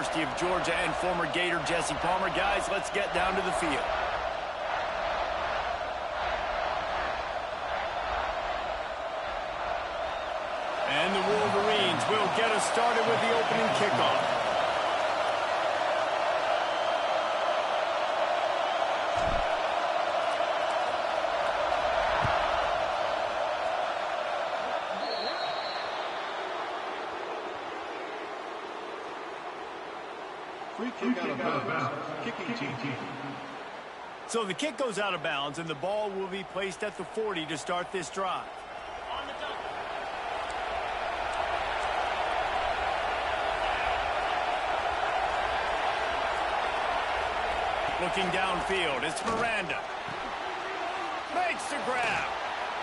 University of Georgia and former Gator Jesse Palmer. Guys, let's get down to the field. And the Wolverines will get us started with the opening kickoff. So the kick goes out of bounds, and the ball will be placed at the 40 to start this drive. Looking downfield, it's Miranda. Makes the grab.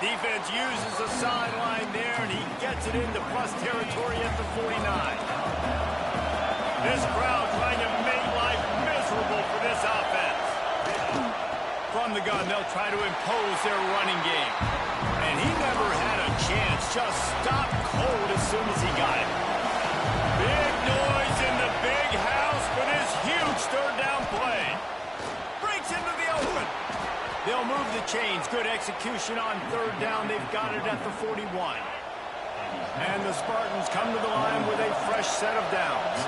Defense uses the sideline there, and he gets it into plus territory at the 49. This crowd trying to make life miserable for this offense. From the gun, they'll try to impose their running game. And he never had a chance, just stopped cold as soon as he got it. Big noise in the big house for this huge third down play. Breaks into the open. They'll move the chains. Good execution on third down. They've got it at the 41. And the Spartans come to the line with a fresh set of downs.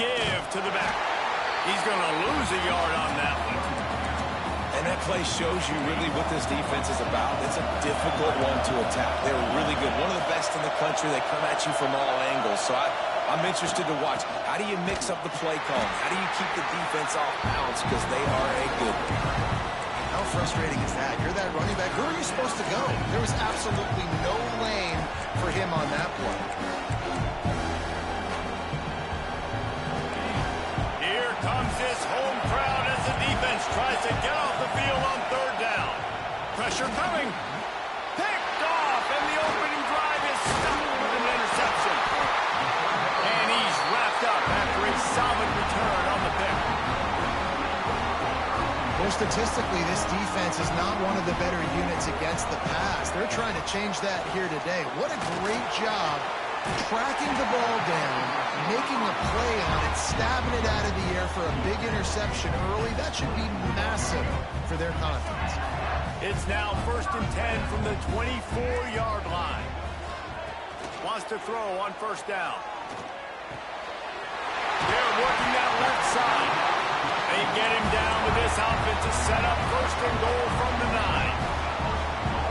Give to the back. He's going to lose a yard on that one. And that play shows you really what this defense is about. It's a difficult one to attack. They're really good. One of the best in the country. They come at you from all angles. So I'm interested to watch. How do you mix up the play call? How do you keep the defense off balance? Because they are a good one. How frustrating is that? You're that running back. Where are you supposed to go? There was absolutely no lane for him on that play. Here comes this home crowd as the defense tries to get off the field on third down. Pressure coming. Picked off, and the opening drive is stopped with an interception. And he's wrapped up after a solid return on the pick. Well, statistically, this defense is not one of the better units against the pass. They're trying to change that here today. What a great job tracking the ball down, making a play on it, stabbing it out of the air for a big interception early. That should be massive for their confidence. It's now 1st and 10 from the 24-yard line. Wants to throw on first down. They're working that left side. They get him down with this offensive setup. 1st and goal from the 9.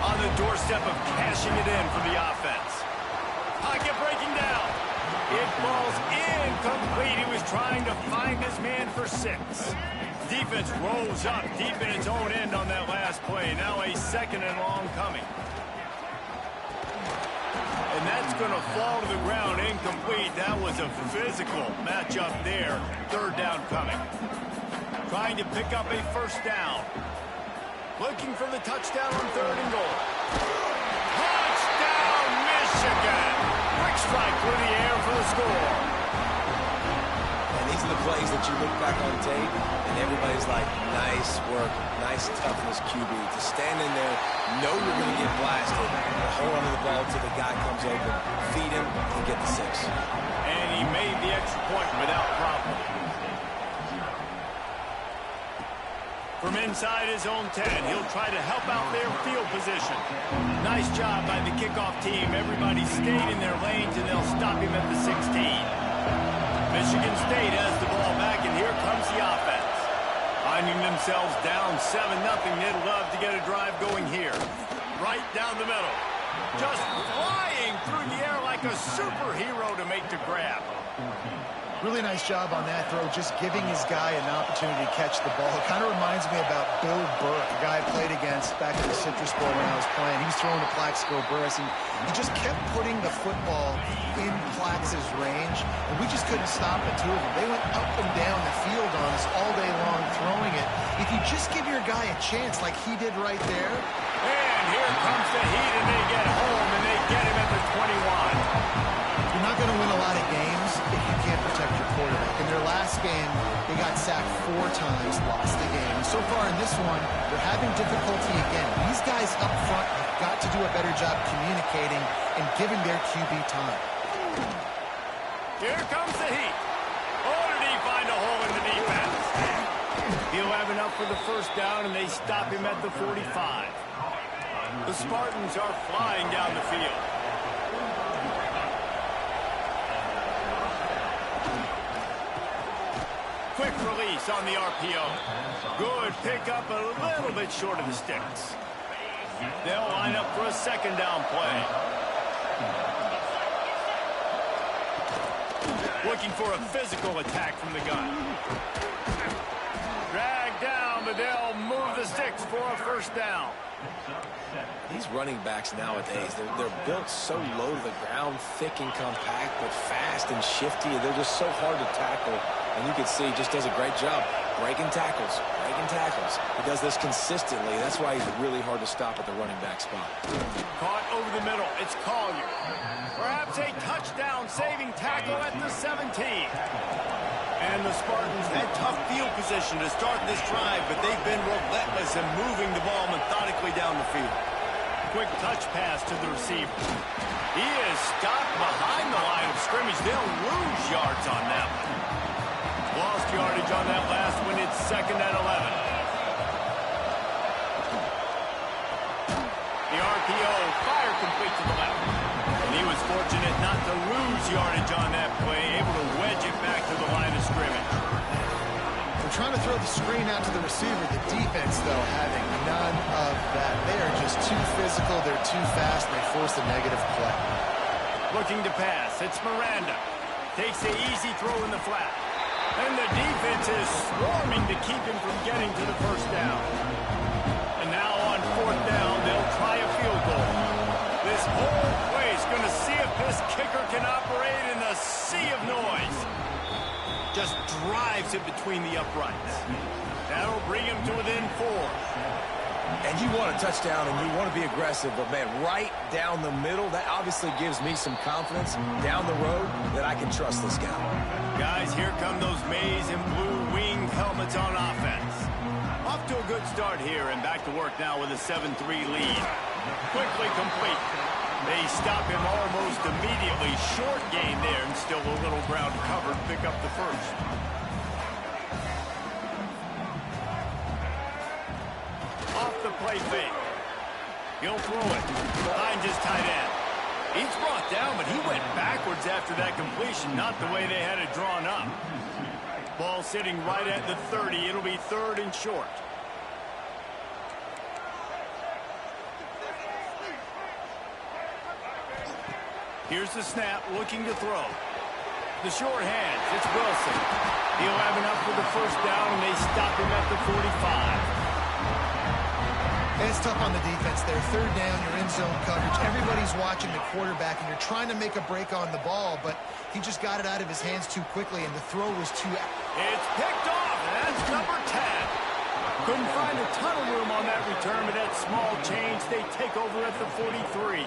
On the doorstep of cashing it in for the offense. Pocket breaking down. It falls incomplete. He was trying to find his man for 6. Defense rolls up deep in its own end on that last play. Now a 2nd and long coming. And that's going to fall to the ground incomplete. That was a physical matchup there. 3rd down coming. Trying to pick up a 1st down. Looking for the touchdown on 3rd and goal. Touchdown, Michigan! Quick strike through the air for the score. And these are the plays that you look back on tape, and everybody's like, nice work, nice toughness, QB. To stand in there, know you're going to get blasted, and hold on to the ball until the guy comes open, feed him, and get the 6. And he made the extra point without problem. From inside his own 10, he'll try to help out their field position. Nice job by the kickoff team. Everybody stayed in their lanes, and they'll stop him at the 16. Michigan State has the ball back, and here comes the offense. Finding themselves down 7-0, they'd love to get a drive going here. Right down the middle. Just flying through the air like a superhero to make the grab. Really nice job on that throw, just giving his guy an opportunity to catch the ball. It kind of reminds me about Bill Burke, a guy I played against back in the Citrus Bowl when I was playing. He was throwing to Plaxico Burress, and he just kept putting the football in Plax's range, and we just couldn't stop the two of them. They went up and down the field on us all day long throwing it. If you just give your guy a chance like he did right there. And here comes the heat, and they get home, and they get him at the 21. You're not going to win a lot of games if you can't protect your quarterback. In their last game, they got sacked 4 times, lost the game. And so far in this one, they're having difficulty again. These guys up front have got to do a better job communicating and giving their QB time. Here comes the heat. Oh, did he find a hole in the defense? He'll have enough for the first down, and they stop him at the 45. The Spartans are flying down the field. Quick release on the RPO. Good pickup, a little bit short of the sticks. They'll line up for a second down play. Looking for a physical attack from the gun. Drag down, but they'll move the sticks for a first down. These running backs nowadays, they're built so low to the ground, thick and compact, but fast and shifty. They're just so hard to tackle. And you can see he just does a great job breaking tackles, breaking tackles. He does this consistently. That's why he's really hard to stop at the running back spot. Caught over the middle. It's Collier. Perhaps a touchdown-saving tackle at the 17. And the Spartans had tough field position to start this drive, but they've been relentless in moving the ball methodically down the field. Quick touch pass to the receiver. He is stopped behind the line of scrimmage. They'll lose yards on that one. Lost yardage on that last one. It's second and 11. The RPO, fire complete to the left. And he was fortunate not to lose yardage on that play, able to wedge it back to the line of scrimmage. They're trying to throw the screen out to the receiver. The defense, though, having none of that. They are just too physical. They're too fast, and they force a negative play. Looking to pass. It's Miranda. Takes the easy throw in the flat. And the defense is swarming to keep him from getting to the first down. And now on fourth down, they'll try a field goal. This whole play is going to see if this kicker can operate in a sea of noise. Just drives it between the uprights. That'll bring him to within 4. And you want a touchdown and you want to be aggressive, but, man, right down the middle, that obviously gives me some confidence down the road that I can trust this guy. Guys, here come those maize and blue winged helmets on offense. Off to a good start here and back to work now with a 7-3 lead. Quickly complete. They stop him almost immediately. Short gain there and still a little ground covered. Pick up the first. Off the play fake. He'll throw it. Behind his tight end. He's brought down, but he went backwards after that completion, not the way they had it drawn up. Ball sitting right at the 30. It'll be third and short. Here's the snap, looking to throw. The short hands, it's Wilson. He'll have enough for the first down, and they stop him at the 45. It's tough on the defense there. Third down, you're in zone coverage. Everybody's watching the quarterback, and you're trying to make a break on the ball, but he just got it out of his hands too quickly, and the throw was too... It's picked off, and that's number 10. Couldn't find a ton of room on that return, but that small change, they take over at the 43.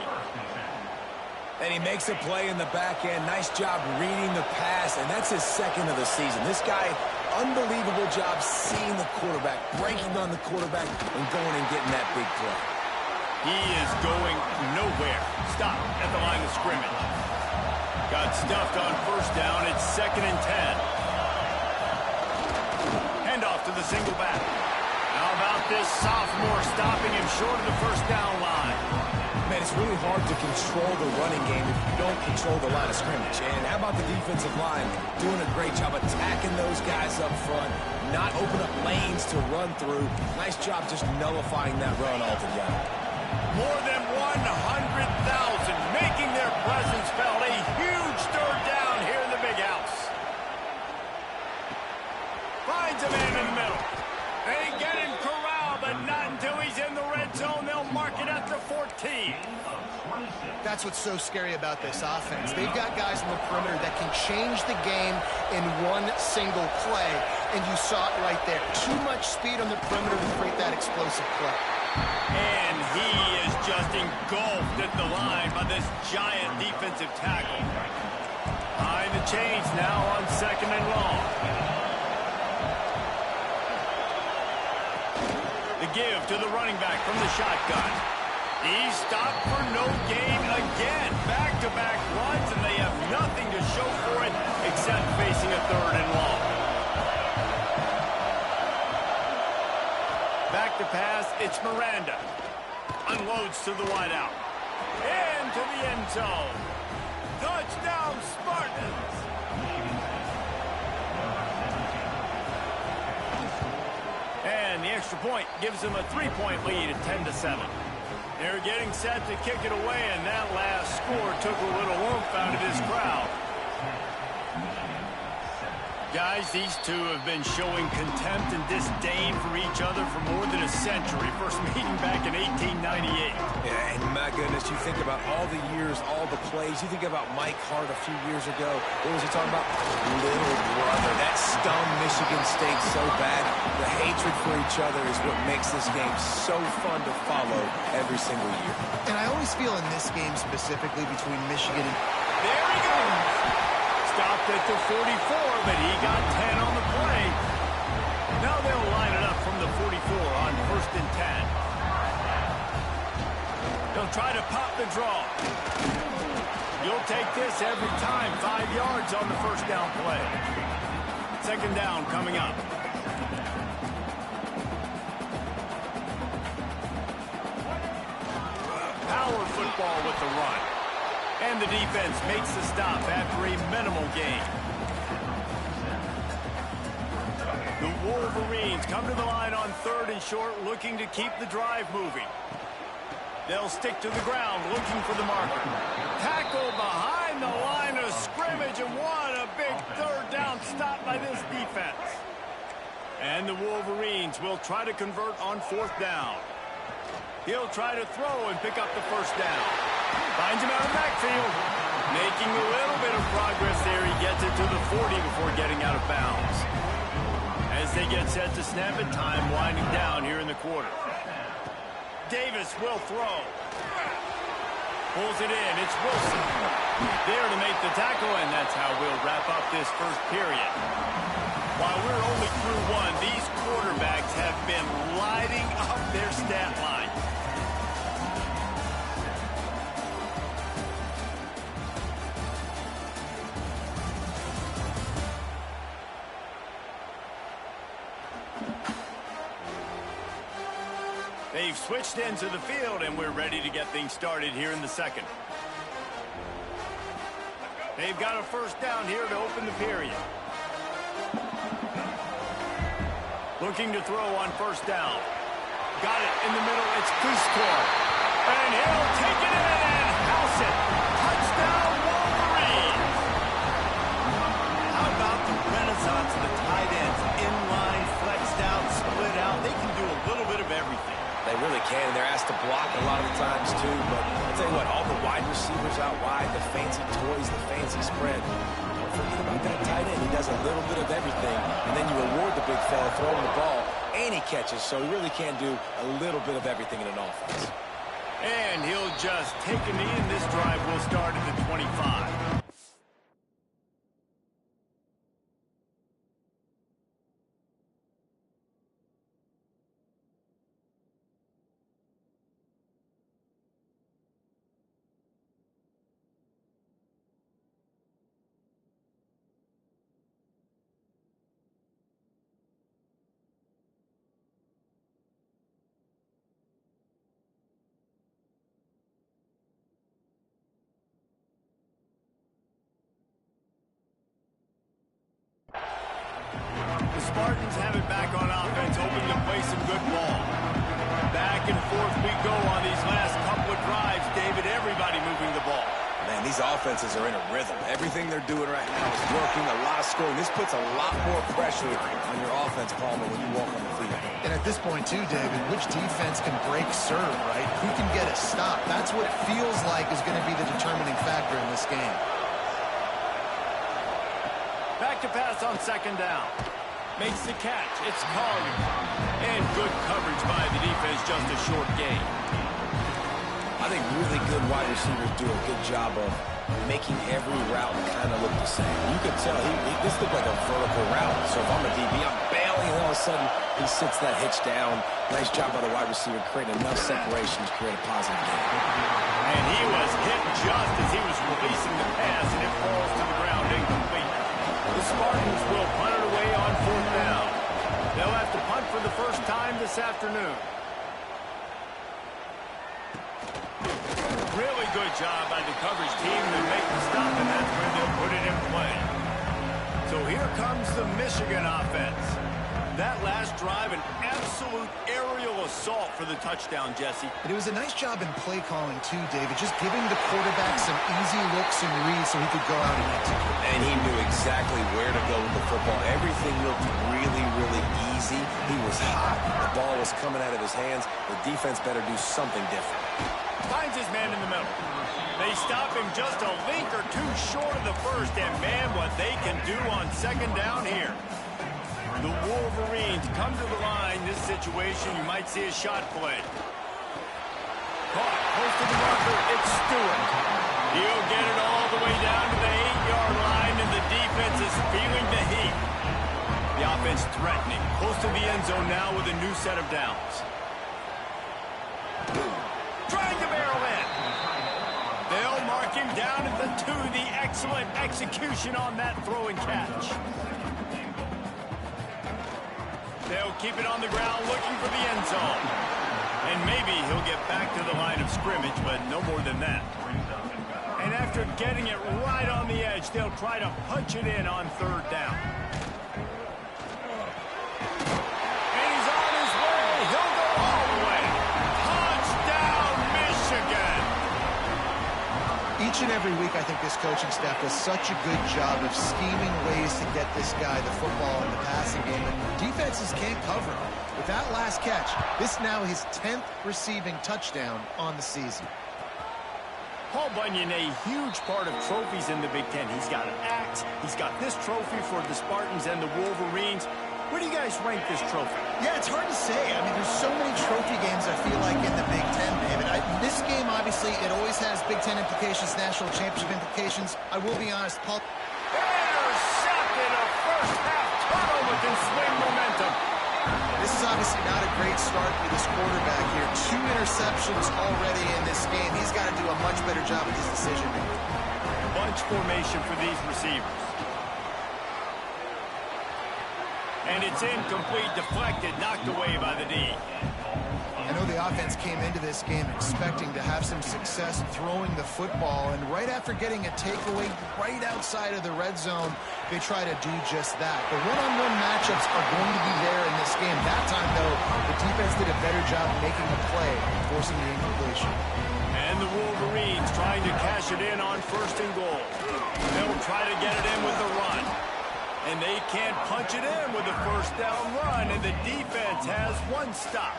And he makes a play in the back end. Nice job reading the pass, and that's his second of the season. This guy, unbelievable job seeing the quarterback, breaking on the quarterback, and going and getting that big play. He is going nowhere. Stop at the line of scrimmage. Got stuffed on first down. It's second and 10. Handoff to the single back. How about this sophomore stopping him short of the first down line? Man, it's really hard to control the running game if you don't control the line of scrimmage. And how about the defensive line doing a great job attacking those guys up front, not open up lanes to run through. Nice job just nullifying that run altogether. More than 100,000 making their presence felt. A huge third down here in the big house. Finds a man in the middle. They get him corralled, but not until he's in the red zone. They'll mark it at the 14. That's what's so scary about this offense. They've got guys on the perimeter that can change the game in one single play, and you saw it right there. Too much speed on the perimeter to create that explosive play. And he is just engulfed at the line by this giant defensive tackle. Behind the chains now on second and long. The give to the running back from the shotgun. He's stopped for no gain again. Back-to-back runs, and they have nothing to show for it except facing a 3rd and long. Back to pass, it's Miranda. Unloads to the wideout. Into the end zone. Touchdown, Spartans! And the extra point gives them a 3-point lead at 10-7. They're getting set to kick it away, and that last score took a little oomph out of this crowd. Guys, these two have been showing contempt and disdain for each other for more than a century. First meeting back in 1898. Yeah, and my goodness, you think about all the years, all the plays. You think about Mike Hart a few years ago. What was he talking about? Little brother. That stung Michigan State so bad. The hatred for each other is what makes this game so fun to follow every single year. And I always feel in this game specifically between Michigan and... There he goes! Stopped at the 44, but he got 10 on the play. Now they'll line it up from the 44 on 1st and 10. They'll try to pop the draw. You'll take this every time. 5 yards on the 1st down play. 2nd down coming up. Power football with the run. And the defense makes the stop after a minimal gain. The Wolverines come to the line on 3rd and short, looking to keep the drive moving. They'll stick to the ground, looking for the marker. Tackle behind the line of scrimmage, and what a big 3rd down stop by this defense. And the Wolverines will try to convert on 4th down. He'll try to throw and pick up the 1st down. Finds him out of the backfield. Making a little bit of progress there. He gets it to the 40 before getting out of bounds. As they get set to snap it, time winding down here in the quarter. Davis will throw. Pulls it in. It's Wilson. There to make the tackle, and that's how we'll wrap up this 1st period. While we're only through 1, these quarterbacks have been lighting up their stat line. They've switched into the field, and we're ready to get things started here in the 2nd. They've got a 1st down here to open the period. Looking to throw on 1st down. Got it in the middle. It's Custor. And he'll take it in and house it. Touchdown, Wolverines. How about the renaissance of the tight ends? Inline, flexed out, split out. They can do a little bit of everything. They really can. They're asked to block a lot of the times, too. But I'll tell you what, all the wide receivers out wide, the fancy toys, the fancy spread. Don't forget about that tight end. He does a little bit of everything. And then you reward the big fella throwing the ball, and he catches. So he really can do a little bit of everything in an offense. And he'll just take a knee, and this drive will start at the 25. Spartans have it back on offense, hoping to play some good ball. Back and forth we go on these last couple of drives. David, everybody moving the ball. Man, these offenses are in a rhythm. Everything they're doing right now is working, a lot of scoring. This puts a lot more pressure on your offense, Palmer, when you walk on the field. And at this point, too, David, which defense can break serve, right? Who can get a stop? That's what it feels like is going to be the determining factor in this game. Back to pass on 2nd down. Makes the catch. It's Collier. And good coverage by the defense, just a short gain. I think really good wide receivers do a good job of making every route kind of look the same. You could tell this looked like a vertical route. So if I'm a DB, I'm bailing belly, and all of a sudden, he sits that hitch down. Nice job by the wide receiver, creating enough separation to create a positive gain. And he was hit just as he was releasing the pass, and it falls to the ground incomplete. The Spartans will punt it away on 4th down. They'll have to punt for the first time this afternoon. Really good job by the coverage team to make the stop, and that's where they'll put it in play. So here comes the Michigan offense. That last drive, an absolute aerial assault for the touchdown, Jesse. And it was a nice job in play calling, too, David, just giving the quarterback some easy looks and reads so he could go out and execute. And he knew exactly where to go with the football. Everything looked really, really easy. He was hot. The ball was coming out of his hands. The defense better do something different. Finds his man in the middle. They stop him just a link or two short of the first, and man, what they can do on 2nd down here. The Wolverines come to the line. This situation, you might see a shot play. Caught, close to the marker, it's Stewart. He'll get it all the way down to the 8-yard line, and the defense is feeling the heat. The offense threatening, close to the end zone now with a new set of downs. Trying to barrel in. They'll mark him down at the 2. The excellent execution on that throw and catch. They'll keep it on the ground looking for the end zone. And maybe he'll get back to the line of scrimmage, but no more than that. And after getting it right on the edge, they'll try to punch it in on 3rd down. And he's on his way. He'll go all the way. Touchdown, Michigan! Each and every week, I think this coaching staff does such a good job of scheming ways to get this guy the football in the passing game, and defenses can't cover him. With that last catch, this now his 10th receiving touchdown on the season. Paul Bunyan, a huge part of trophies in the Big Ten. He's got an axe. He's got this trophy for the Spartans and the Wolverines. Where do you guys rank this trophy? Yeah, it's hard to say. I mean, there's so many trophy games, I feel like, in the Big Ten, David. This game, obviously, it always has Big Ten implications, national championship implications. I will be honest, Paul. Intercepted, a first-half turnover can swing momentum. This is obviously not a great start for this quarterback here. 2 interceptions already in this game. He's got to do a much better job with his decision-making. Bunch formation for these receivers. And it's incomplete, deflected, knocked away by the D. I know the offense came into this game expecting to have some success throwing the football, and right after getting a takeaway right outside of the red zone, they try to do just that. The one-on-one matchups are going to be there in this game. That time, though, the defense did a better job making a play, forcing the incompletion. And the Wolverines trying to cash it in on 1st and goal. They'll try to get it in with the run. And they can't punch it in with a 1st down run, and the defense has 1 stop.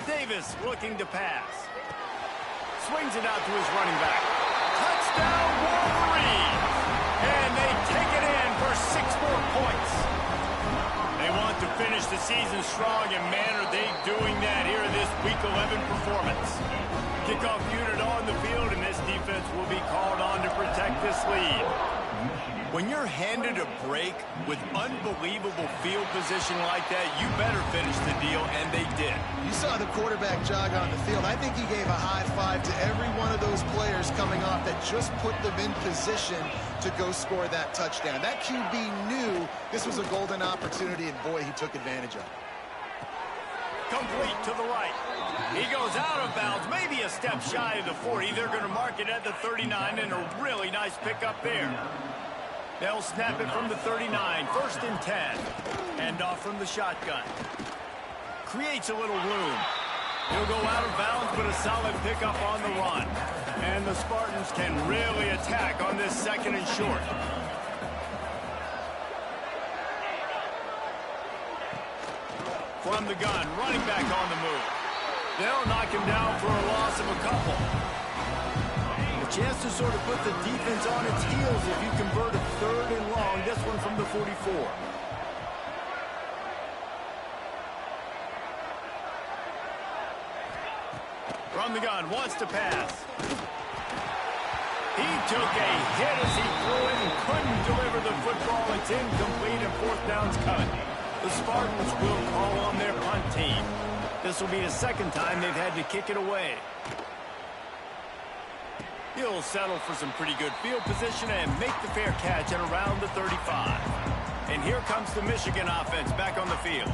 Davis looking to pass. Swings it out to his running back. Touchdown, Wolverines! And they take it in for 6 more points. They want to finish the season strong, and man, are they doing that here in this Week 11 performance. Kickoff unit on the field, and this defense will be called on to protect this lead. When you're handed a break with unbelievable field position like that, you better finish the deal, and they did. You saw the quarterback jog on the field. I think he gave a high five to every one of those players coming off that just put them in position to go score that touchdown. That QB knew this was a golden opportunity, and boy, he took advantage of it. Complete to the right. He goes out of bounds, maybe a step shy of the 40. They're going to mark it at the 39, and a really nice pickup there. They'll snap it from the 39, 1st and 10. Hand off from the shotgun. Creates a little room. He'll go out of bounds, but a solid pickup on the run. And the Spartans can really attack on this 2nd and short. From the gun, running back on the move. They'll knock him down for a loss of a couple. A chance to sort of put the defense on its heels if you convert a 3rd and long. This one from the 44. From the gun, wants to pass. He took a hit as he threw it and couldn't deliver the football. It's incomplete and fourth down's coming. The Spartans will call on their punt team. This will be the second time they've had to kick it away. He'll settle for some pretty good field position and make the fair catch at around the 35. And here comes the Michigan offense back on the field.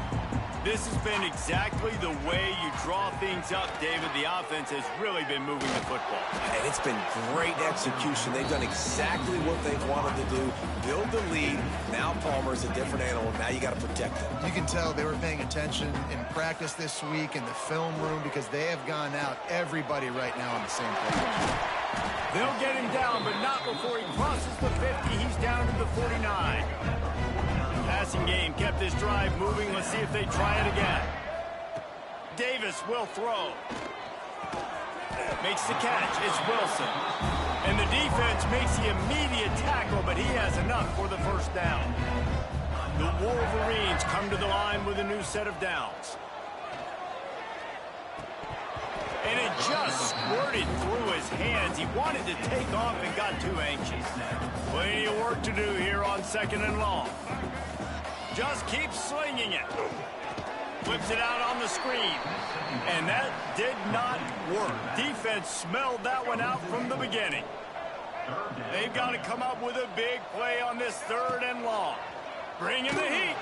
This has been exactly the way you draw things up, David. The offense has really been moving the football. And it's been great execution. They've done exactly what they've wanted to do. Build the lead. Now Palmer's a different animal. Now you got to protect him. You can tell they were paying attention in practice this week in the film room because they have gone out everybody right now on the same page. They'll get him down, but not before he crosses the 50. He's down to the 49. Passing game kept this drive moving. Let's see if they try it again. Davis will throw. Makes the catch. It's Wilson. And the defense makes the immediate tackle, but he has enough for the first down. The Wolverines come to the line with a new set of downs. And it just squirted through his hands. He wanted to take off and got too anxious. Plenty of work to do here on 2nd and long. Just keeps slinging it. Flips it out on the screen. And that did not work. Defense smelled that one out from the beginning. They've got to come up with a big play on this 3rd and long. Bring in the heat.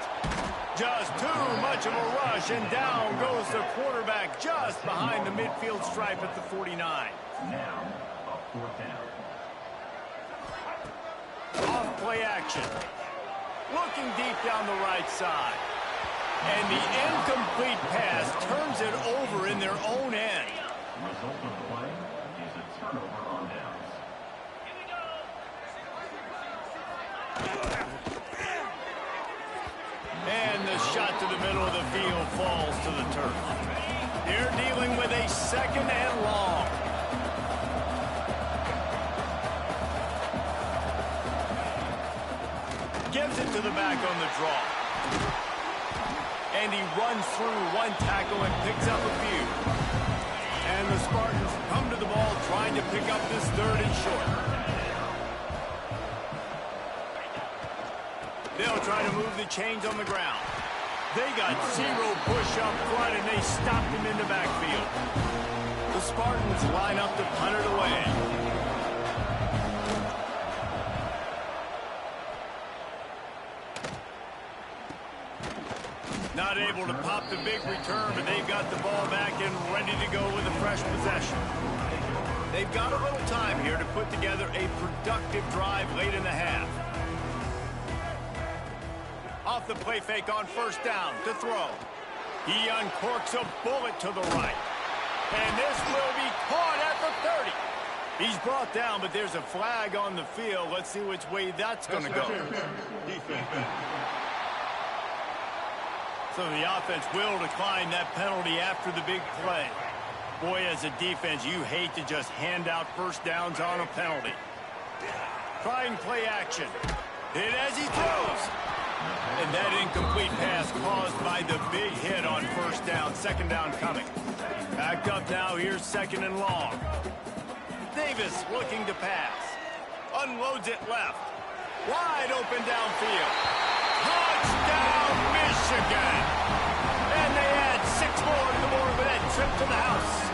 Just too much of a rush, and down goes the quarterback just behind the midfield stripe at the 49. Now, a 4th down. Off play action. Looking deep down the right side. And the incomplete pass turns it over in their own end. Result of the play is a turnover on downs. And the shot to the middle of the field falls to the turf. They're dealing with a 2nd and long. Gives it to the back on the draw. And he runs through one tackle and picks up a few. And the Spartans come to the ball trying to pick up this 3rd and short. They'll try to move the chains on the ground. They got 0 push up front, and they stopped him in the backfield. The Spartans line up to punt it away. Not able to pop the big return, but they've got the ball back and ready to go with a fresh possession. They've got a little time here to put together a productive drive late in the half. Off the play fake on 1st down to throw. He uncorks a bullet to the right. And this will be caught at the 30. He's brought down, but there's a flag on the field. Let's see which way that's going to go. So the offense will decline that penalty after the big play. Boy, as a defense, you hate to just hand out 1st downs on a penalty. Trying play action. Hit as he throws. And that incomplete pass caused by the big hit on 1st down. 2nd down coming. Back up now. Here's 2nd and long. Davis looking to pass. Unloads it left. Wide open downfield. Touchdown, Michigan! And they add 6 more to the board with that trip to the house.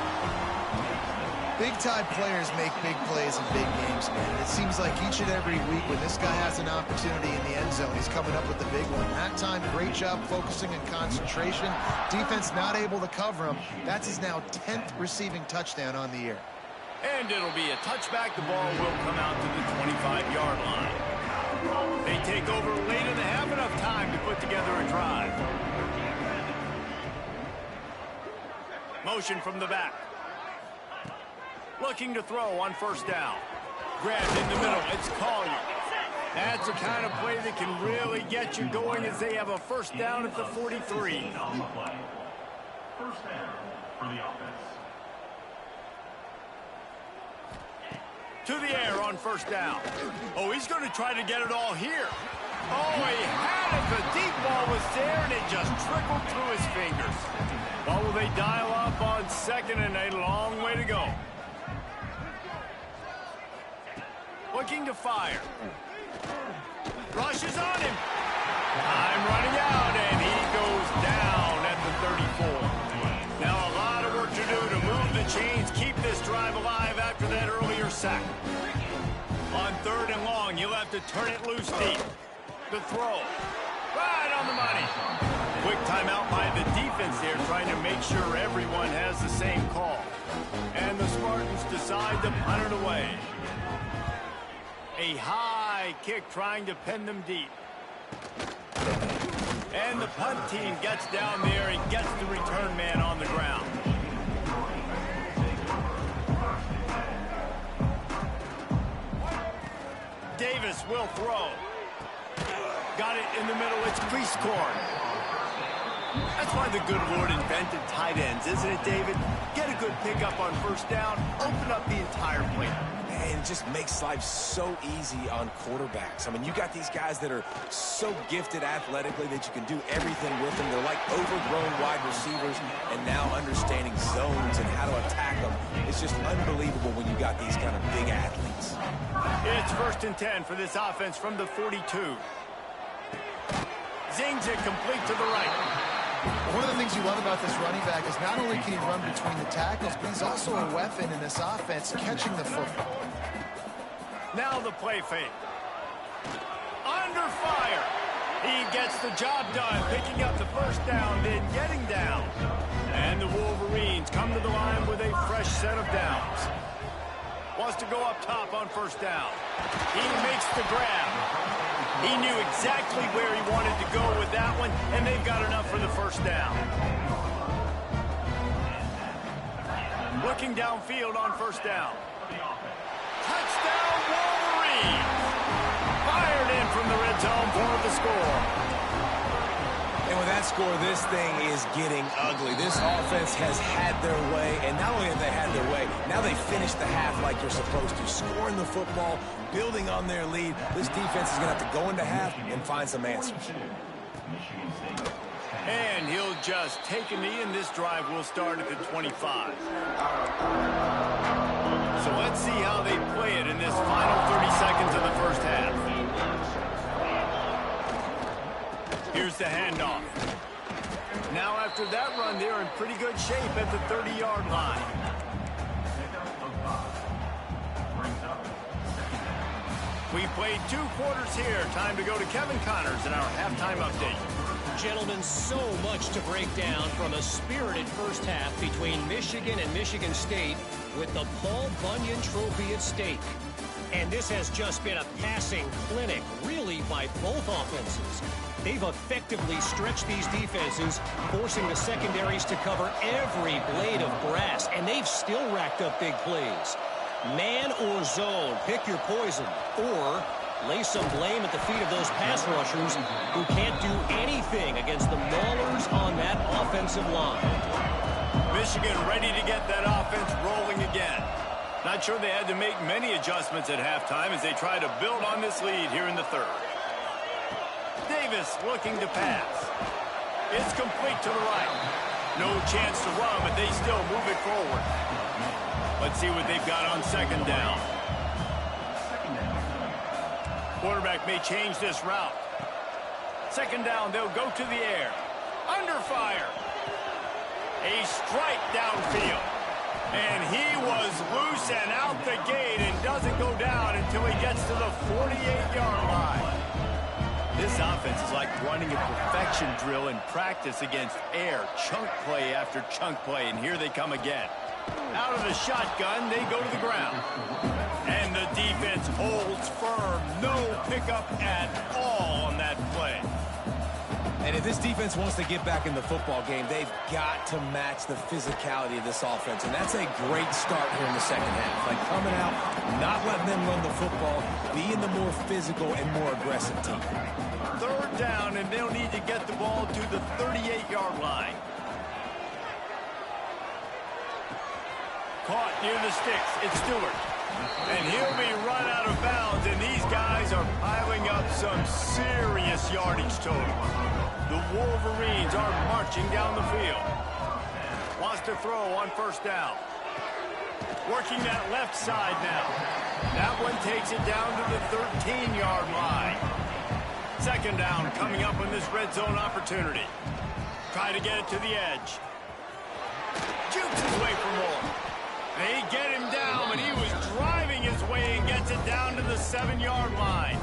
Big-time players make big plays in big games, man. It seems like each and every week when this guy has an opportunity in the end zone, he's coming up with the big one. That time, great job focusing and concentration. Defense not able to cover him. That's his now 10th receiving touchdown on the year. And it'll be a touchback. The ball will come out to the 25-yard line. They take over late in the half, enough time to put together a drive. Motion from the back. Looking to throw on 1st down. Grabbed in the middle. It's Collier. That's the kind of play that can really get you going as they have a 1st down at the 43. 1st down for the offense. To the air on 1st down. Oh, he's going to try to get it all here. Oh, he had it. The deep ball was there, and it just trickled through his fingers. Well, will they dial up on 2nd and a long way to go? looking to fire. Rushes on him. Time running out, and he goes down at the 34. Now a lot of work to do to move the chains, keep this drive alive after that earlier sack. On 3rd and long, you'll have to turn it loose deep. The throw. Right on the money. Quick timeout by the defense there, trying to make sure everyone has the same call. And the Spartans decide to punt it away. A high kick trying to pin them deep. And the punt team gets down there and gets the return man on the ground. Davis will throw. Got it in the middle. It's crease corn. That's why the good Lord invented tight ends, isn't it, David? Get a good pickup on 1st down, open up the entire plate. Man, it just makes life so easy on quarterbacks. I mean, you got these guys that are so gifted athletically that you can do everything with them. They're like overgrown wide receivers, and now understanding zones and how to attack them. It's just unbelievable when you got these kind of big athletes. It's 1st and 10 for this offense from the 42. Zings it complete to the right. One of the things you love about this running back is not only can he run between the tackles, but he's also a weapon in this offense catching the football. Now the play fake. Under fire. He gets the job done, picking up the 1st down, then getting down. And the Wolverines come to the line with a fresh set of downs. Wants to go up top on 1st down. He makes the grab. He knew exactly where he wanted to go with that one, and they've got enough for the 1st down. Looking downfield on 1st down. Touchdown, Wolverines! Fired in from the red zone for the score. And with that score, this thing is getting ugly. This offense has had their way, and not only have they had their way, now they finish the half like you're supposed to, scoring the football, building on their lead. This defense is going to have to go into half and find some answers. And he'll just take a knee, and this drive will start at the 25. So let's see how they play it in this final 30 seconds of the 1st half. Here's the handoff. Now after that run, they're in pretty good shape at the 30-yard line. We played 2 quarters here. Time to go to Kevin Connors in our halftime update. Gentlemen, so much to break down from a spirited 1st half between Michigan and Michigan State with the Paul Bunyan Trophy at stake. And this has just been a passing clinic, really, by both offenses. They've effectively stretched these defenses, forcing the secondaries to cover every blade of grass, and they've still racked up big plays. Man or zone, pick your poison, or lay some blame at the feet of those pass rushers who can't do anything against the maulers on that offensive line. Michigan ready to get that offense rolling again. Not sure they had to make many adjustments at halftime as they try to build on this lead here in the 3rd. Davis looking to pass. It's complete to the right. No chance to run, but they still move it forward. Let's see what they've got on 2nd down. Quarterback may change this route. 2nd down, they'll go to the air. Under fire. A strike downfield. And he was loose and out the gate and doesn't go down until he gets to the 48-yard line. This offense is like running a perfection drill in practice against air. Chunk play after chunk play, and here they come again. Out of the shotgun, they go to the ground. And the defense holds firm. No pickup at all on that play. And if this defense wants to get back in the football game, they've got to match the physicality of this offense. And that's a great start here in the 2nd half. Like coming out, not letting them run the football, being the more physical and more aggressive team. 3rd down, and they'll need to get the ball to the 38-yard line. Caught near the sticks. It's Stewart. And he'll be run out of bounds, and these guys are piling up some serious yardage total. The Wolverines are marching down the field. Wants to throw on 1st down. Working that left side now. That one takes it down to the 13-yard line. Second down coming up on this red zone opportunity. Try to get it to the edge. Jukes his way for more. They get him down, but he was driving his way and gets it down to the 7-yard line.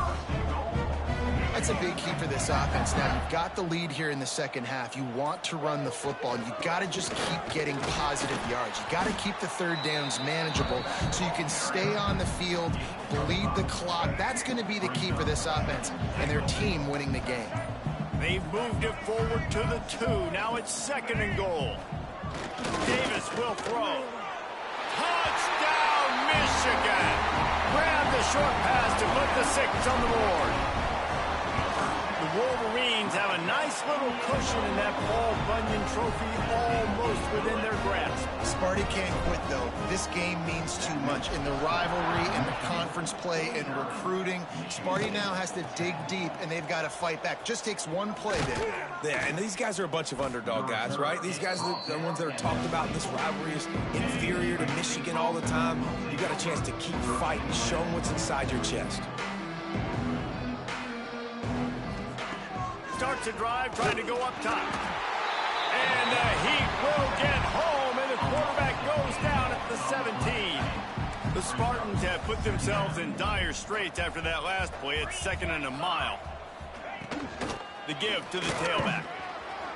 That's a big key for this offense. Now, you've got the lead here in the second half. You want to run the football. You've got to just keep getting positive yards. You've got to keep the third downs manageable so you can stay on the field, bleed the clock. That's going to be the key for this offense and their team winning the game. They've moved it forward to the 2. Now it's 2nd and goal. Davis will throw. Touchdown, Michigan! Grab the short pass to put the 6 on the board. The Wolverines have a nice little cushion in that Paul Bunyan Trophy almost within their grasp. Sparty can't quit, though. This game means too much. In the rivalry, in the conference play, in recruiting, Sparty now has to dig deep, and they've got to fight back. Just takes one play, David. Yeah, and these guys are a bunch of underdog guys, right? These guys are the ones that are talked about in this rivalry as inferior to Michigan all the time. You got a chance to keep fighting, show them what's inside your chest. Starts a drive, trying to go up top. And the Heat will get home, and the quarterback goes down at the 17. The Spartans have put themselves in dire straits after that last play. It's 2nd and a mile. The give to the tailback.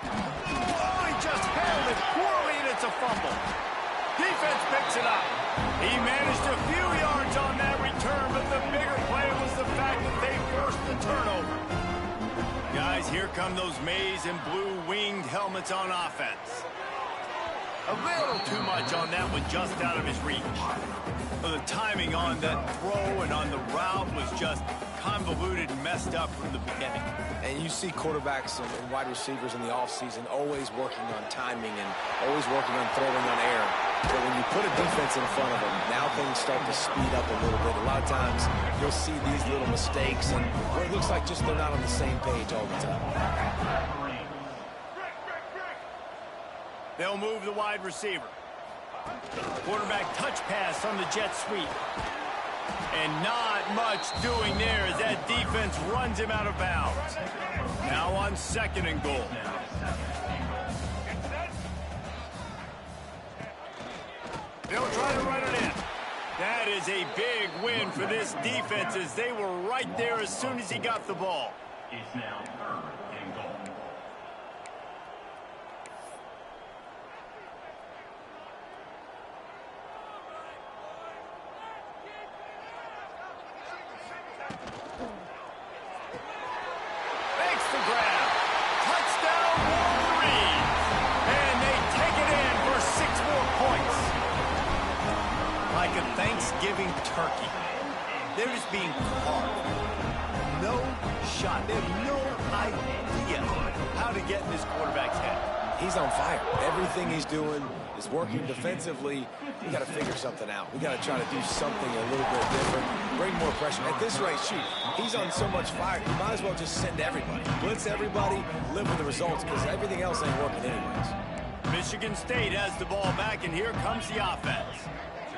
Oh, he just held it poorly, and it's a fumble. Defense picks it up. He managed a few yards on that return, but the bigger play was the fact that they forced the turnover. Guys, here come those maize and blue winged helmets on offense. A little too much on that one, just out of his reach. Well, the timing on that throw and on the route was just convoluted and messed up from the beginning. And you see quarterbacks and wide receivers in the offseason always working on timing and always working on throwing on air. But when you put a defense in front of them, now things start to speed up a little bit. A lot of times you'll see these little mistakes and where it looks like just they're not on the same page all the time. They'll move the wide receiver. Quarterback touch pass on the jet sweep. And not much doing there as that defense runs him out of bounds. Now on 2nd and goal. They'll try to run it in. That is a big win for this defense as they were right there as soon as he got the ball. It's now 3rd and goal. Makes the grab. Touchdown Wolverines. And they take it in for 6 more points. Like a Thanksgiving turkey. They're just being carved. No shot. They have no idea how to get in this quarterback's head. He's on fire. Everything he's doing is working defensively. We got to figure something out. We got to try to do something a little bit different. Bring more pressure. At this rate, shoot, he's on so much fire. You might as well just send everybody. Blitz everybody, live with the results, because everything else ain't working anyways. Michigan State has the ball back, and here comes the offense.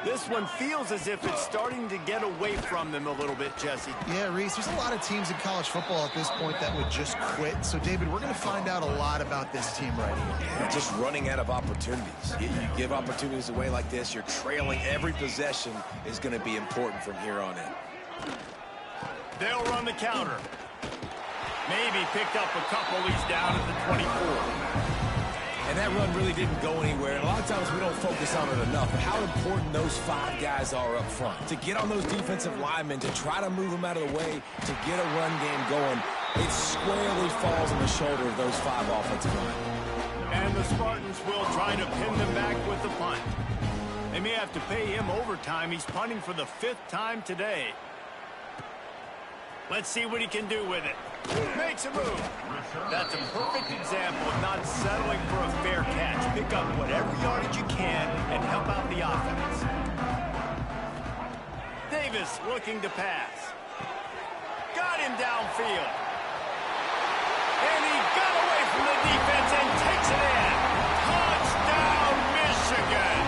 This one feels as if it's starting to get away from them a little bit, Jesse. Yeah, Reese, there's a lot of teams in college football at this point that would just quit. So, David, we're going to find out a lot about this team right here. Yeah, just running out of opportunities. You give opportunities away like this, you're trailing. Every possession is going to be important from here on in. They'll run the counter. Maybe picked up a couple. He's down at the 24. And that run really didn't go anywhere. And a lot of times we don't focus on it enough. But how important those 5 guys are up front. To get on those defensive linemen, to try to move them out of the way, to get a run game going, it squarely falls on the shoulder of those 5 offensive linemen. And the Spartans will try to pin them back with the punt. They may have to pay him overtime. He's punting for the 5th time today. Let's see what he can do with it. Makes a move. That's a perfect example of not settling for a fair catch. Pick up whatever yardage you can and help out the offense. Davis looking to pass. Got him downfield. And he got away from the defense and takes it in. Touchdown, Michigan.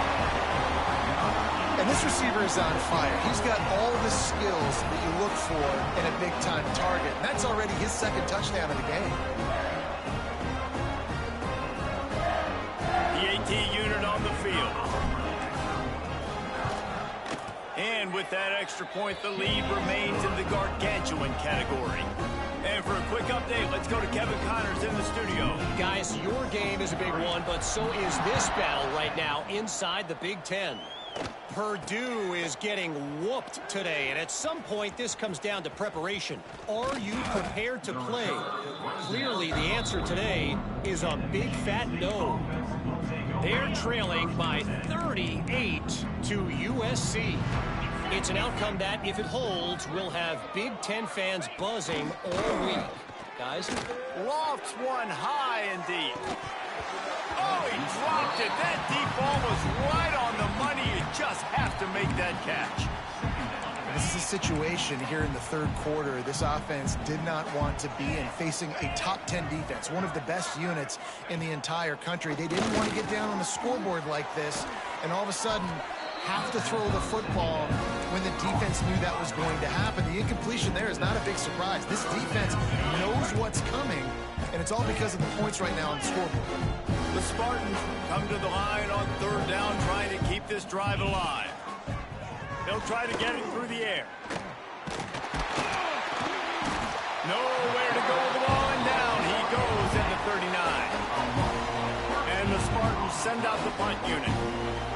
And this receiver is on fire. He's got all the skills that you look for in a big-time target. And that's already his second touchdown of the game. The AT unit on the field. And with that extra point, the lead remains in the gargantuan category. And for a quick update, let's go to Kevin Connors in the studio. Guys, your game is a big one, but so is this battle right now inside the Big Ten. Purdue is getting whooped today, and at some point this comes down to preparation. Are you prepared to play? Clearly the answer today is a big fat no. They're trailing by 38 to USC. It's an outcome that, if it holds, will have Big Ten fans buzzing all week. Guys? Lofts one high and deep. Oh, he dropped it. That deep ball was right on the money. You just have to make that catch. This is a situation here in the third quarter this offense did not want to be in, facing a top 10 defense, one of the best units in the entire country. They didn't want to get down on the scoreboard like this, and all of a sudden have to throw the football when the defense knew that was going to happen. The incompletion there is not a big surprise. This defense knows what's coming, and it's all because of the points right now on the scoreboard. The Spartans come to the line on third down, trying to keep this drive alive. They'll try to get it through the air. Nowhere to go with the ball, and down he goes at the 39. And the Spartans send out the punt unit.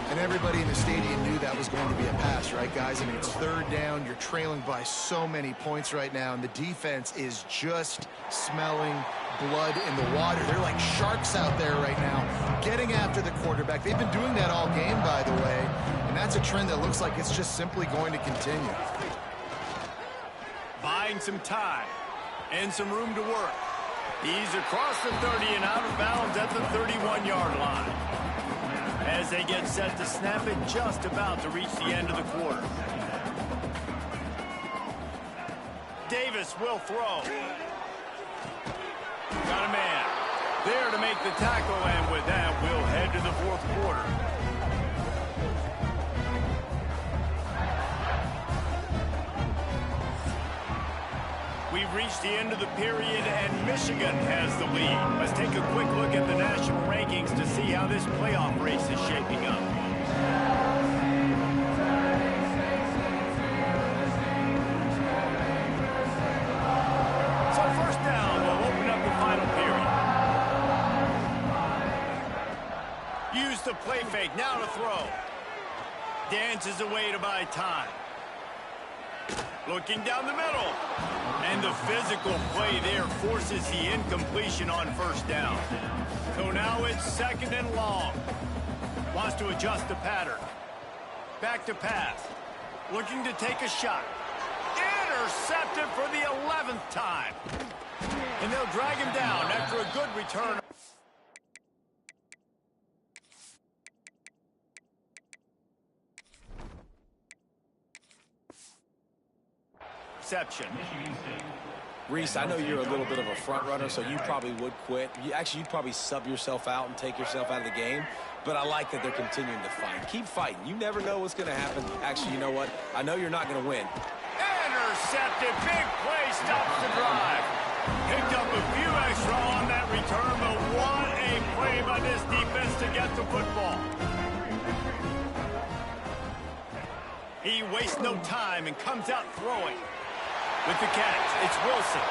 And everybody in the stadium knew that was going to be a pass, right, guys? I mean, it's third down. You're trailing by so many points right now, and the defense is just smelling blood in the water. They're like sharks out there right now, getting after the quarterback. They've been doing that all game, by the way, and that's a trend that looks like it's just simply going to continue. Buying some time and some room to work. He's across the 30 and out of bounds at the 31-yard line. As they get set to snap it, just about to reach the end of the quarter. Davis will throw. Got a man there to make the tackle, and with that, we'll head to the fourth quarter. We've reached the end of the period, and Michigan has the lead. Let's take a quick look at the national rankings to see how this playoff race is shaping up. So first down, we'll open up the final period. Use the play fake, now to throw. Dances away to buy time. Looking down the middle. And the physical play there forces the incompletion on first down. So now it's second and long. Wants to adjust the pattern. Back to pass. Looking to take a shot. Intercepted for the 11th time. And they'll drag him down after a good return. Reception. Reese, I know you're a little bit of a front runner, so you probably would quit. You'd probably sub yourself out and take yourself out of the game. But I like that they're continuing to fight. Keep fighting. You never know what's going to happen. Actually, you know what? I know you're not going to win. Intercepted. Big play. Stops the drive. Picked up a few extra on that return, but what a play by this defense to get the football. He wastes no time and comes out throwing. With the catch, it's Wilson.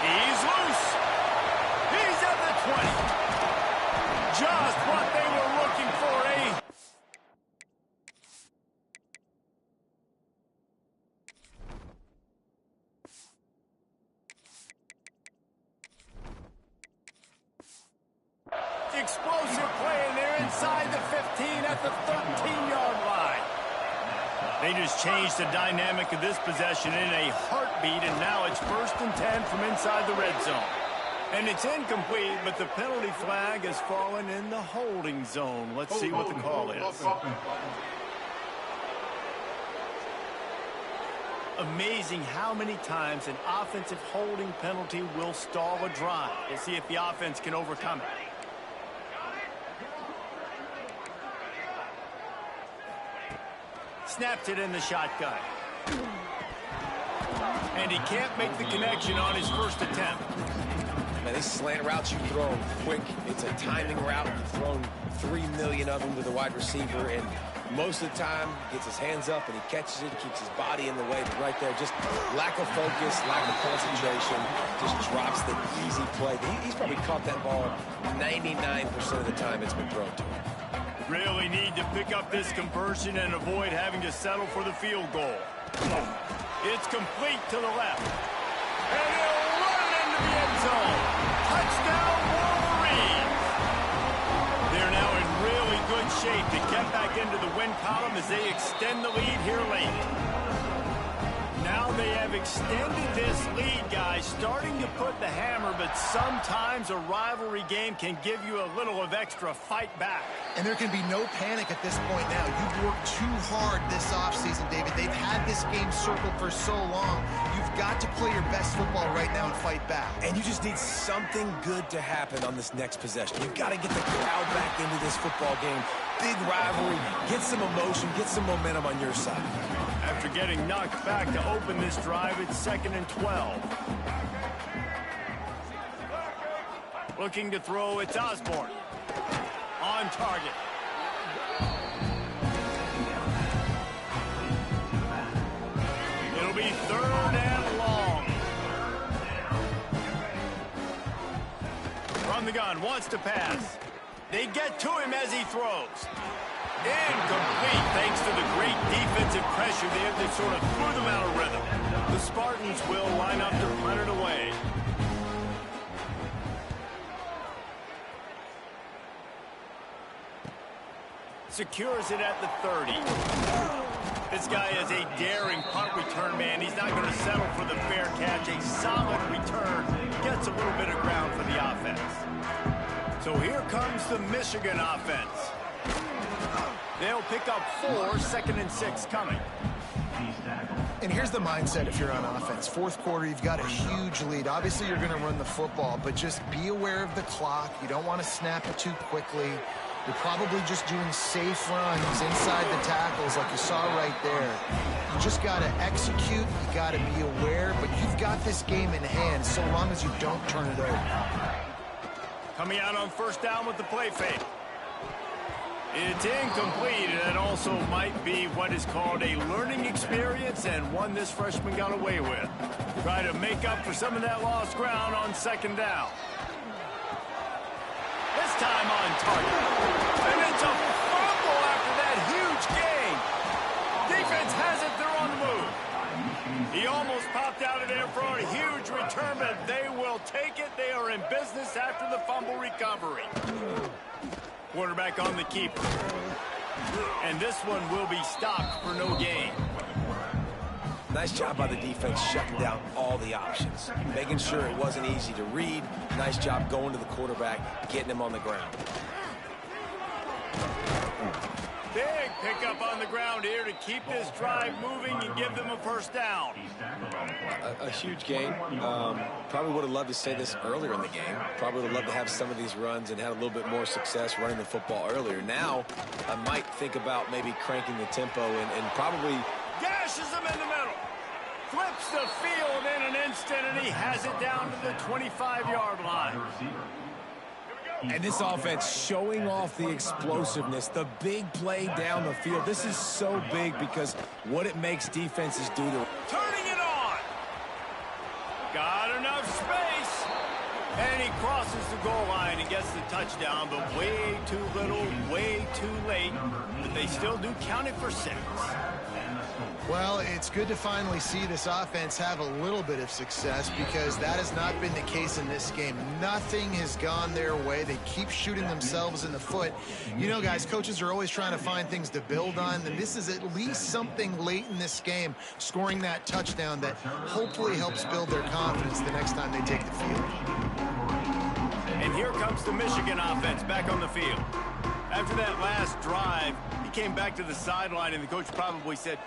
He's loose. He's at the 20. Just what they were looking for, eh? Explosive play, and they're inside the 15 at the 13-yard line. They just changed the dynamic of this possession in a heartbeat, and now it's 1st and 10 from inside the red zone. And it's incomplete, but the penalty flag has fallen in the holding zone. Let's see what the call is. Amazing how many times an offensive holding penalty will stall a drive. We'll see if the offense can overcome it. Snaps it in the shotgun. And he can't make the connection on his first attempt. Man, these slant routes you throw them quick. It's a timing route. You've thrown 3 million of them to the wide receiver, and most of the time, gets his hands up and he catches it, keeps his body in the way. But right there, just lack of focus, lack of concentration, just drops the easy play. He's probably caught that ball 99% of the time it's been thrown to him. Really need to pick up this conversion and avoid having to settle for the field goal. It's complete to the left. And he'll run into the end zone. Touchdown, Wolverines! They're now in really good shape to get back into the win column as they extend the lead here late. Now they have extended this lead, guys, starting to put the hammer, but sometimes a rivalry game can give you a little of extra fight back. And there can be no panic at this point now. You've worked too hard this offseason, David. They've had this game circled for so long. You've got to play your best football right now and fight back. And you just need something good to happen on this next possession. You've got to get the crowd back into this football game. Big rivalry. Get some emotion. Get some momentum on your side. After getting knocked back to open this drive, it's 2nd and 12. Looking to throw, it's Osborne. On target. It'll be 3rd and long. From the gun, wants to pass. They get to him as he throws. Incomplete, thanks to the great defensive pressure there that sort of threw them out of rhythm. The Spartans will line up to punt it away. Secures it at the 30. This guy is a daring punt return man. He's not going to settle for the fair catch. A solid return. Gets a little bit of ground for the offense. So here comes the Michigan offense. They'll pick up 4, 2nd and 6 coming. And here's the mindset if you're on offense. 4th quarter, you've got a huge lead. Obviously, you're going to run the football, but just be aware of the clock. You don't want to snap it too quickly. You're probably just doing safe runs inside the tackles like you saw right there. You just got to execute. You got to be aware, but you've got this game in hand so long as you don't turn it over. Coming out on 1st down with the play fake. It's incomplete, and it also might be what is called a learning experience and one this freshman got away with. Try to make up for some of that lost ground on 2nd down. This time on target. And it's a fumble after that huge gain. Defense has it, they're on the move. He almost popped out of there for a huge return, but they will take it. They are in business after the fumble recovery. Quarterback on the keeper. And this one will be stopped for no gain. Nice job by the defense shutting down all the options. Making sure it wasn't easy to read. Nice job going to the quarterback, getting him on the ground. Big pickup on the ground here to keep this drive moving and give them a 1st down. A huge gain. Probably would have loved to say this earlier in the game. Probably would have loved to have some of these runs and had a little bit more success running the football earlier. Now, I might think about maybe cranking the tempo and probably... Dashes him in the middle. Flips the field in an instant, and he has it down to the 25-yard line. And this offense showing off the explosiveness, the big play down the field. This is so big because what it makes defenses do to... Turning it on. Got enough space. And he crosses the goal line and gets the touchdown, but way too little, way too late. But they still do count it for 6. Well, it's good to finally see this offense have a little bit of success because that has not been the case in this game. Nothing has gone their way. They keep shooting themselves in the foot. You know, guys, coaches are always trying to find things to build on, and this is at least something late in this game, scoring that touchdown that hopefully helps build their confidence the next time they take the field. And here comes the Michigan offense back on the field. After that last drive, he came back to the sideline, and the coach probably said,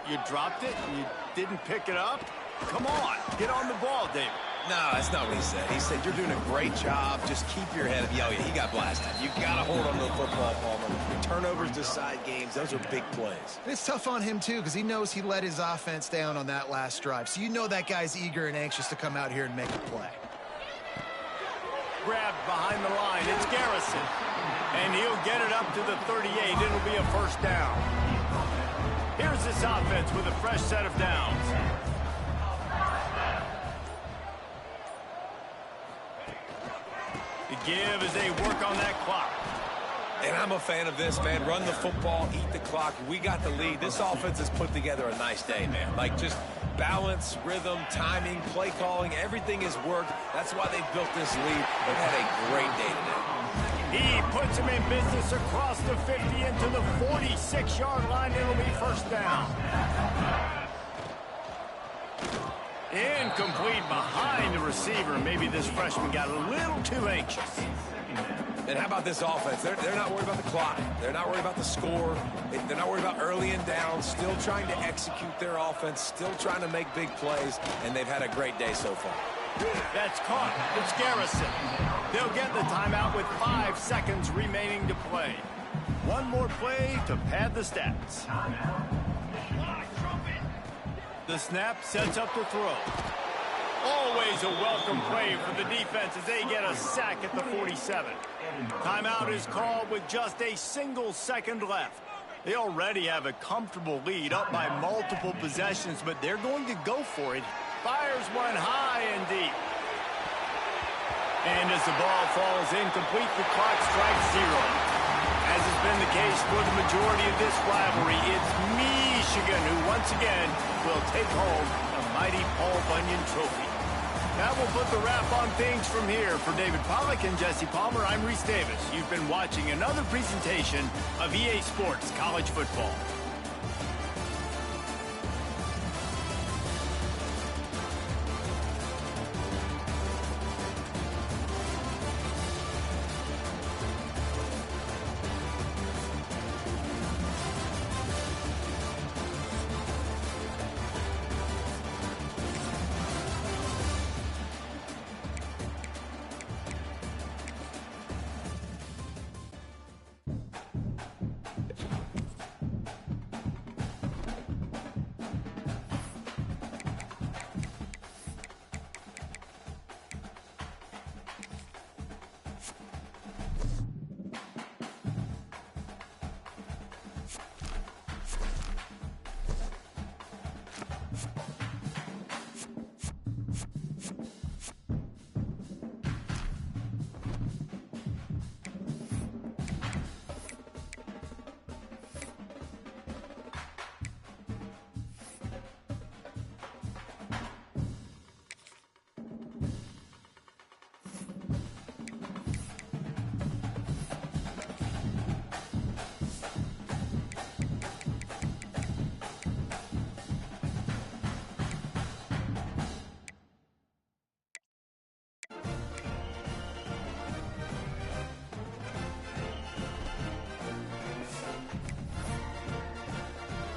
"You dropped it and you didn't pick it up?" Come on, get on the ball, David. No, that's not what he said. He said, you're doing a great job. Just keep your head up. Yeah, he got blasted. You got to hold on to the football, Palmer. Turnovers decide games. Those are big plays. It's tough on him, too, because he knows he let his offense down on that last drive. So you know that guy's eager and anxious to come out here and make a play. Grabbed behind the line. It's Garrison. And he'll get it up to the 38. It'll be a first down. Here's this offense with a fresh set of downs. The give as they work on that clock. And I'm a fan of this, man. Run the football, eat the clock. We got the lead. This offense has put together a nice day, man. Like, just balance, rhythm, timing, play calling, everything has worked. That's why they built this lead. They've had a great day today. He puts him in business across the 50 into the 46-yard line. It'll be first down. Incomplete behind the receiver. Maybe this freshman got a little too anxious. And how about this offense? They're not worried about the clock. They're not worried about the score. They're not worried about early and down. Still trying to execute their offense. Still trying to make big plays. And they've had a great day so far. That's caught. It's Garrison. They'll get the timeout with 5 seconds remaining to play. One more play to pad the stats. The snap sets up the throw. Always a welcome play for the defense as they get a sack at the 47. Timeout is called with just a single second left. They already have a comfortable lead up by multiple possessions, but they're going to go for it. Fires one high and deep. And as the ball falls incomplete, the clock strikes 0. As has been the case for the majority of this rivalry, it's Michigan who once again will take home the mighty Paul Bunyan Trophy. That will put the wrap on things from here. For David Pollack and Jesse Palmer, I'm Reese Davis. You've been watching another presentation of EA Sports College Football.